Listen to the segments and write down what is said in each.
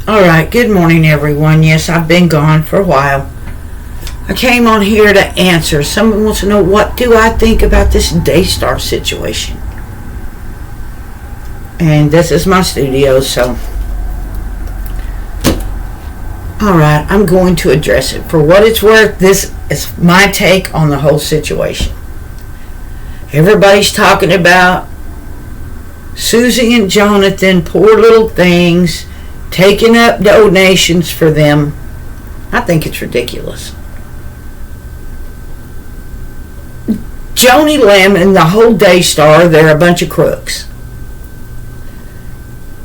Alright, good morning everyone. Yes, I've been gone for a while. I came on here to answer. Someone wants to know, what do I think about this Daystar situation? And this is my studio, so alright, I'm going to address it. For what it's worth, this is my take on the whole situation. Everybody's talking about Susie and Jonathan, poor little things, taking up donations for them. I think it's ridiculous. Joni Lamb and the whole Daystar, they're a bunch of crooks.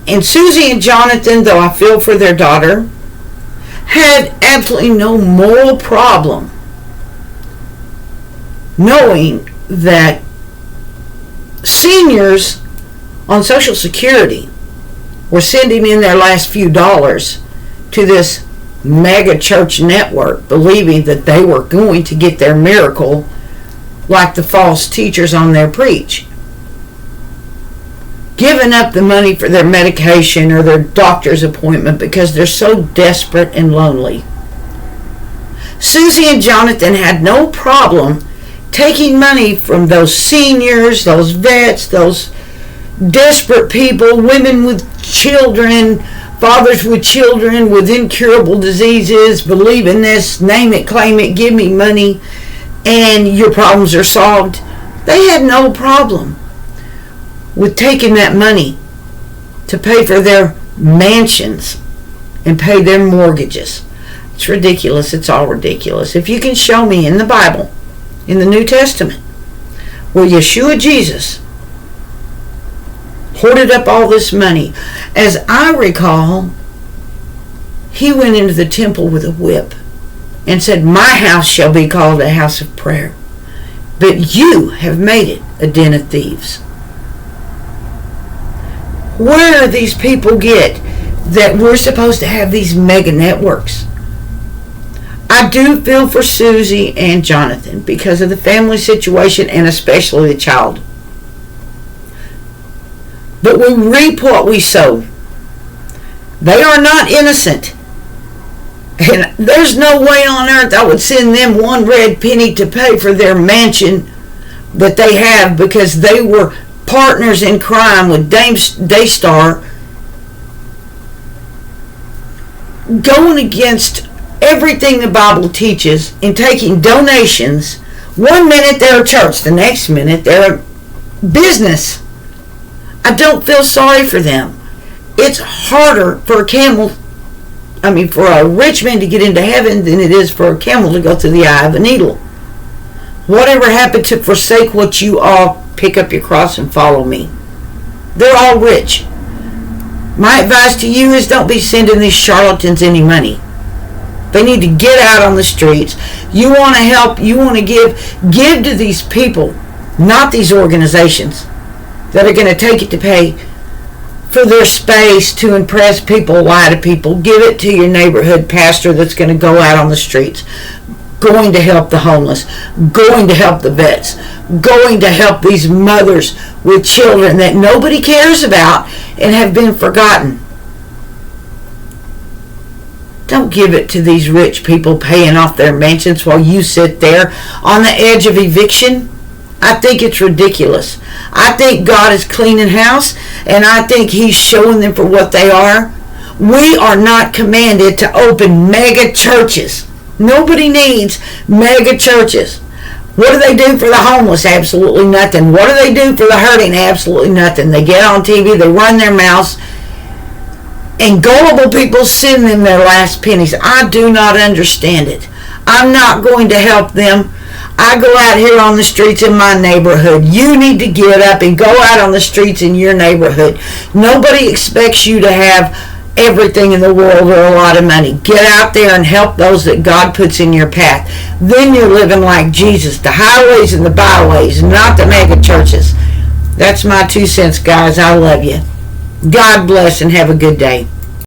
And Susie and Jonathan, though I feel for their daughter, had absolutely no moral problem knowing that seniors on Social Security were sending in their last few dollars to this mega church network, believing that they were going to get their miracle like the false teachers on their preach. Giving up the money for their medication or their doctor's appointment because they're so desperate and lonely. Susie and Jonathan had no problem taking money from those seniors, those vets, those desperate people, women with children, fathers with children with incurable diseases, believe in this, name it, claim it, give me money, and your problems are solved. They had no problem with taking that money to pay for their mansions and pay their mortgages. It's ridiculous. It's all ridiculous. If you can show me in the Bible, in the New Testament, where Yeshua Jesus hoarded up all this money. As I recall, he went into the temple with a whip and said, "My house shall be called a house of prayer, but you have made it a den of thieves." Where do these people get that we're supposed to have these mega networks? I do feel for Susie and Jonathan because of the family situation and especially the child. But we reap what we sow. They are not innocent. And there's no way on earth I would send them one red penny to pay for their mansion that they have because they were partners in crime with Daystar, going against everything the Bible teaches and taking donations. One minute they're a church, the next minute they're a business. I don't feel sorry for them. It's harder for for a rich man to get into heaven than it is for a camel to go through the eye of a needle. Whatever happened to forsake what you all, pick up your cross and follow me? They're all rich. My advice to you is don't be sending these charlatans any money. They need to get out on the streets. You want to help, you want to give to these people, not these organizations that are going to take it to pay for their space to impress people, lie to people. Give it to your neighborhood pastor that's going to go out on the streets, going to help the homeless, going to help the vets, going to help these mothers with children that nobody cares about and have been forgotten. Don't give it to these rich people paying off their mansions while you sit there on the edge of eviction. I think it's ridiculous. I think God is cleaning house, and I think he's showing them for what they are. We are not commanded to open mega churches. Nobody needs mega churches. What do they do for the homeless? Absolutely nothing. What do they do for the hurting? Absolutely nothing. They get on TV, they run their mouths, and gullible people send them their last pennies. I do not understand it. I'm not going to help them. I go out here on the streets in my neighborhood. You need to get up and go out on the streets in your neighborhood. Nobody expects you to have everything in the world or a lot of money. Get out there and help those that God puts in your path. Then you're living like Jesus, the highways and the byways, not the mega churches. That's my 2 cents, guys. I love you. God bless and have a good day.